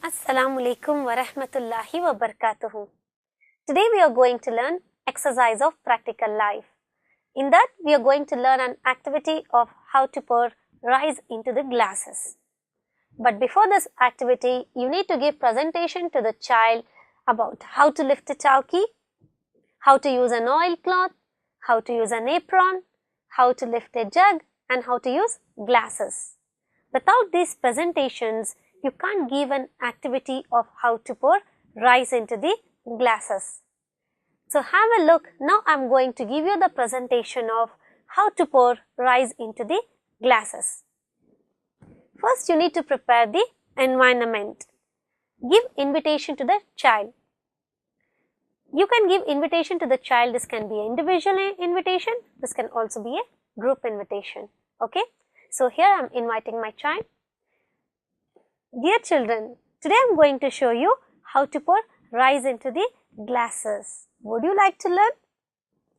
Assalamu alaikum wa rahmatullahi wa barakatuhu. Today we are going to learn exercise of practical life. In that we are going to learn an activity of how to pour rice into the glasses. But before this activity, you need to give presentation to the child about how to lift a chowki, how to use an oilcloth, how to use an apron, how to lift a jug and how to use glasses. Without these presentations, you can't give an activity of how to pour rice into the glasses. So have a look. Now I am going to give you the presentation of how to pour rice into the glasses. First, you need to prepare the environment. Give invitation to the child. You can give invitation to the child. This can be an individual invitation. This can also be a group invitation. Okay. So here I am inviting my child. Dear children, today I am going to show you how to pour rice into the glasses. Would you like to learn?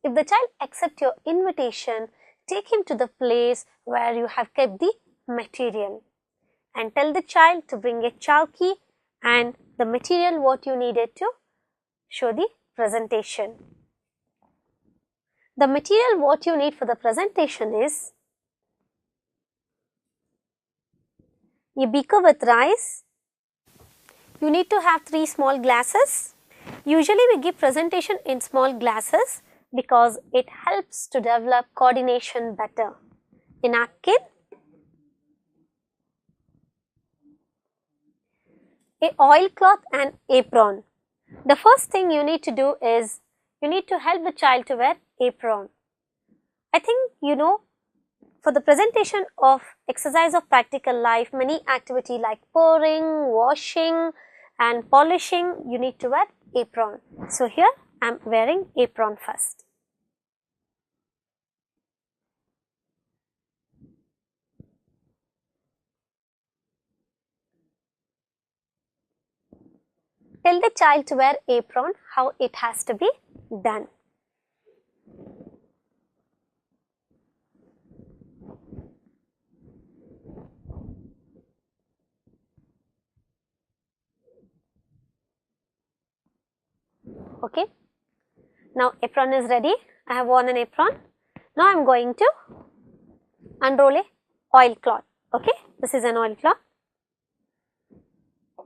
If the child accepts your invitation, take him to the place where you have kept the material and tell the child to bring a chowki and the material what you needed to show the presentation. The material what you need for the presentation is a beaker with rice. You need to have 3 small glasses. Usually we give presentation in small glasses because it helps to develop coordination better. A napkin, a oilcloth and apron. The first thing you need to do is you need to help the child to wear apron. I think you know, for the presentation of exercise of practical life, many activity like pouring, washing and polishing, you need to wear apron. So here I am wearing apron first. Tell the child to wear apron, how it has to be done. Okay. Now apron is ready. I have worn an apron. Now I am going to unroll a oilcloth. Okay. This is an oilcloth.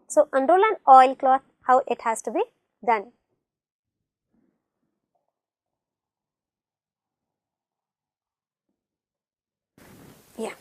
So unroll an oilcloth, how it has to be done. Yeah.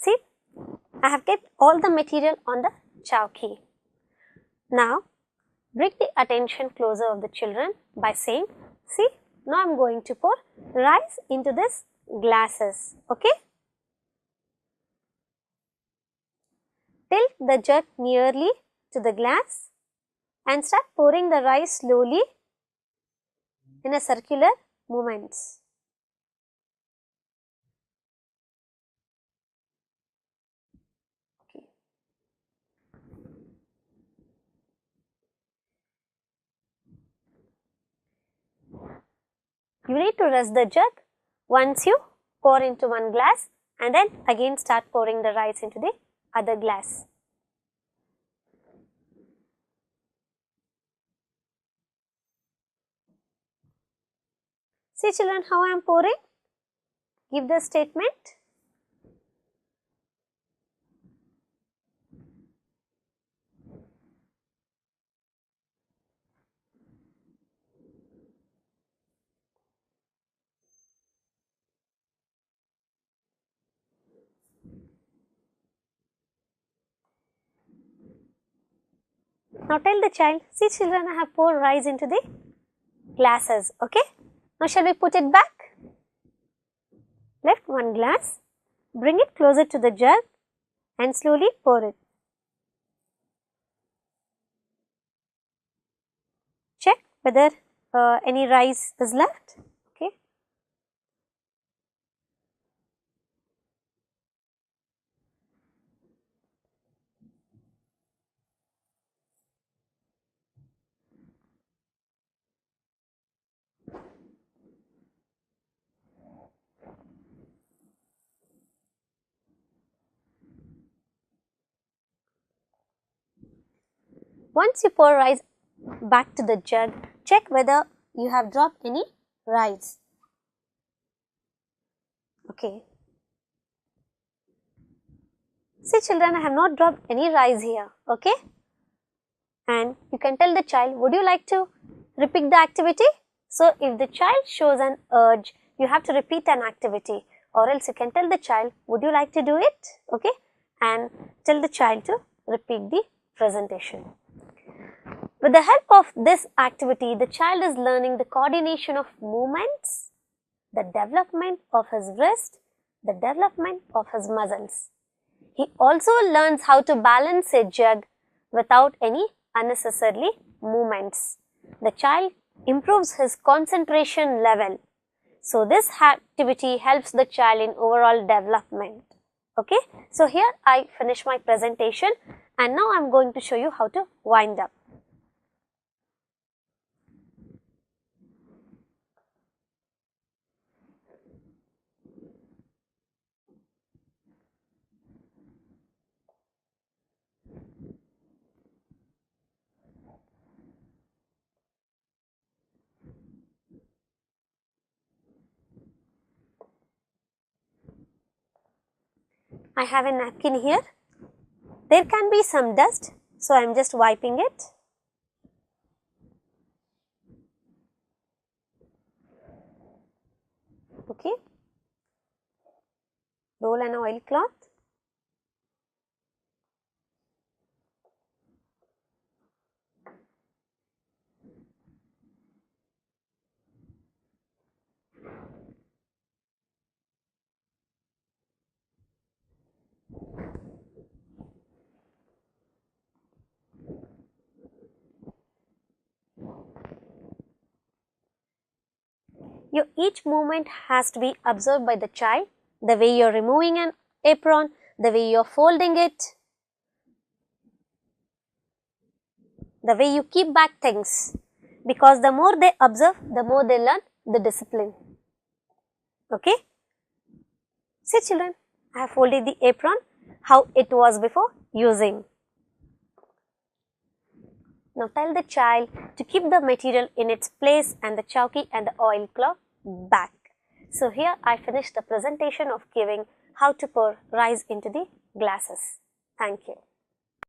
See, I have kept all the material on the chowki. Now, bring the attention closer of the children by saying, see, now I am going to pour rice into this glasses. Okay. Tilt the jug nearly to the glass and start pouring the rice slowly in a circular movements. Okay. You need to rest the jug once you pour into one glass and then again start pouring the rice into the other glass. See children, how I am pouring? Give the statement. Now tell the child, see children, I have poured rice into the glasses. Okay. Now shall we put it back? Lift one glass, bring it closer to the jug and slowly pour it. Check whether any rice is left. Okay. Once you pour rice back to the jug, check whether you have dropped any rice. Okay. See children, I have not dropped any rice here. Okay. And you can tell the child, would you like to repeat the activity? So, if the child shows an urge, you have to repeat an activity, or else you can tell the child, would you like to do it? Okay. And tell the child to repeat the presentation. With the help of this activity, the child is learning the coordination of movements, the development of his wrist, the development of his muscles. He also learns how to balance a jug without any unnecessary movements. The child improves his concentration level. So, this activity helps the child in overall development. Okay. So, here I finish my presentation and now I am going to show you how to wind up. I have a napkin here. There can be some dust, so I am just wiping it. Okay. Roll an oilcloth. Each movement has to be observed by the child, the way you are removing an apron, the way you are folding it, the way you keep back things, because the more they observe, the more they learn the discipline. Okay. See children, I have folded the apron, how it was before using. Now tell the child to keep the material in its place and the chowki and the oilcloth back. So here I finished the presentation of giving how to pour rice into the glasses. Thank you.